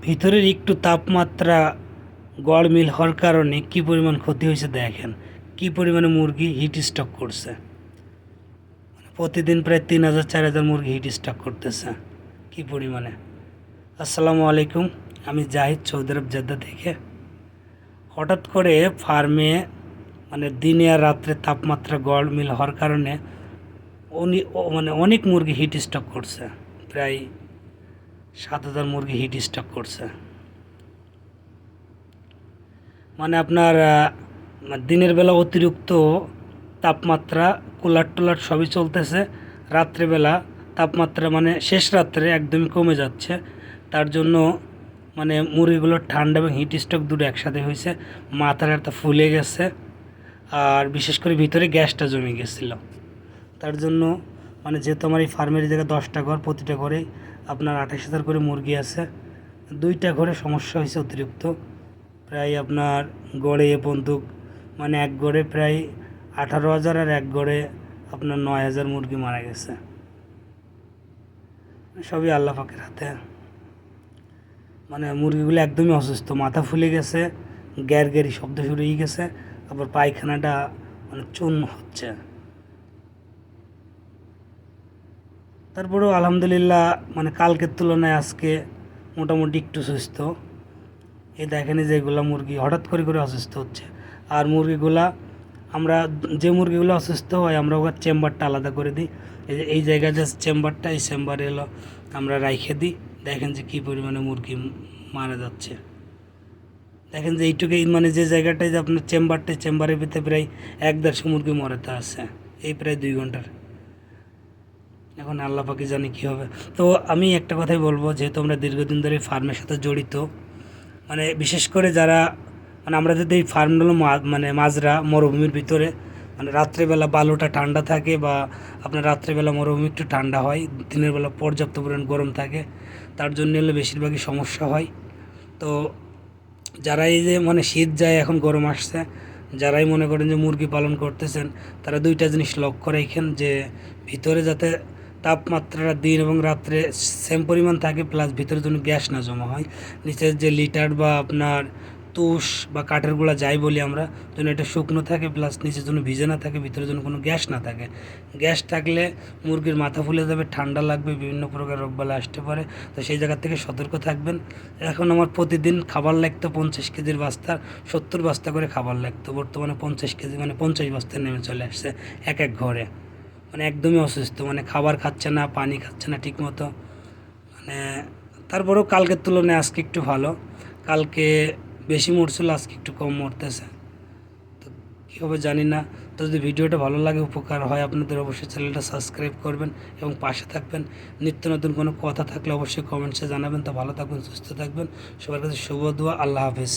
ভিতরের একটু তাপমাত্রা গড়মিল হওয়ার কারণে কী পরিমাণ ক্ষতি হয়েছে দেখেন, কী পরিমাণে মুরগি হিট স্ট্রোক করছে। প্রতিদিন প্রায় 3000-4000 মুরগি হিট স্ট্রোক করতেছে, কী পরিমাণে। আসসালামু আলাইকুম, আমি জাহিদ, সৌদি আরব জেদ্দা থেকে। হঠাৎ করে ফার্মে দিনে আর রাত্রে তাপমাত্রা গড়মিল হওয়ার কারণে অনেক মুরগি হিট স্ট্রোক করছে, প্রায় 7000 মুরগি হিট স্ট্রোক করছে। আপনার দিনের বেলা অতিরিক্ত তাপমাত্রা, কুলার টুলার সবই চলতেছে, রাত্রেবেলা তাপমাত্রা শেষ রাত্রে একদমই কমে যাচ্ছে। তার জন্য মুরগিগুলোর ঠান্ডা এবং হিট স্ট্রোক দুটো একসাথে হয়েছে, মাথাটা ফুলে গেছে, আর বিশেষ করে ভিতরে গ্যাসটা জমে গেছিল। তার জন্য যেহেতু আমার এই ফার্মের জায়গায় 10টা ঘর, প্রতিটা ঘরে আপনার 28,000 করে মুরগি আছে, 2টা ঘরে সমস্যা হয়েছে অতিরিক্ত। প্রায় আপনার গড়ে বন্দুক এক গড়ে প্রায় 18,000 আর এক গড়ে আপনার 9,000 মুরগি মারা গেছে। সবই আল্লাহ পাকের হাতে। মুরগিগুলো একদমই অসুস্থ, মাথা ফুলে গেছে, গ্যারি শব্দ শুরু হয়ে গেছে, আবার পায়খানাটা চূর্ণ হচ্ছে। তারপরেও আলহামদুলিল্লাহ কালকের তুলনায় আজকে মোটামুটি একটু সুস্থ। এই দেখেনি যে এগুলো মুরগি হঠাৎ করে অসুস্থ হচ্ছে। আর মুরগিগুলা আমরা যে মুরগিগুলো অসুস্থ হয় আমরা ওর চেম্বারটা আলাদা করে দিই। এই জায়গায় যে চেম্বারটা, এই চেম্বারে এলো আমরা রাইখে দিই। দেখেন যে কী পরিমাণে মুরগি মারা যাচ্ছে। দেখেন যে এইটুকুই যে জায়গাটায় যে আপনার চেম্বারের ভিতরে প্রায় 1-150 মুরগি মরাতে আছে, এই প্রায় 2 ঘন্টার। এখন আল্লাহ পাকি জানি কী হবে। তো আমি একটা কথাই বলবো, যেহেতু আমরা দীর্ঘদিন ধরে ফার্মের সাথে জড়িত, বিশেষ করে যারা আমরা যদি এই ফার্মগুলো মাজরা মরুভূমির ভিতরে, রাত্রেবেলা বালুটা ঠান্ডা থাকে, বা আপনার রাত্রেবেলা মরুভূমি একটু ঠান্ডা হয়, দিনের বেলা পর্যাপ্ত পরিমাণ গরম থাকে, তার জন্য হলে বেশিরভাগই সমস্যা হয়। তো যারা এই যে শীত যায়, এখন গরম আসছে, যারাই মনে করেন যে মুরগি পালন করতেছেন, তারা 2টা জিনিস লক্ষ্য রাখেন, যে ভিতরে যাতে তাপমাত্রাটা দিন এবং রাত্রে সেম পরিমাণ থাকে, প্লাস ভিতরে যেন গ্যাস না জমা হয়। নিচের যে লিটার বা আপনার তুষ বা কাঠের গুঁড়া যাই বলি আমরা, যেন এটা শুকনো থাকে, প্লাস নিচের জন্য ভিজে না থাকে, ভিতরে যেন কোনো গ্যাস না থাকে। গ্যাস থাকলে মুরগির মাথা ফুলে যাবে, ঠান্ডা লাগবে, বিভিন্ন প্রকার রোগবালা আসতে পারে। তো সেই জায়গা থেকে সতর্ক থাকবেন। এখন আমার প্রতিদিন খাবার লাগতো 50 কেজির বস্তার 70 বস্তা করে খাবার লাগতো, বর্তমানে 50 কেজি 50 বস্তায় নেমে চলে আসছে এক ঘরে। একদমই অসুস্থ, খাবার খাচ্ছে না, পানি খাচ্ছে না ঠিক মতো। তারপরেও কালকের তুলনায় আজকে একটু ভালো, কালকে বেশি মরছিল, আজকে একটু কম মরতেছে। তো কী হবে জানি না। তো যদি ভিডিওটা ভালো লাগে, উপকার হয় আপনাদের, অবশ্যই চ্যানেলটা সাবস্ক্রাইব করবেন এবং পাশে থাকবেন। নিত্য নতুন কোনো কথা থাকলে অবশ্যই কমেন্টসে জানাবেন। তো ভালো থাকবেন, সুস্থ থাকবেন, সবার কাছে শুভ দোয়া। আল্লাহ হাফেজ।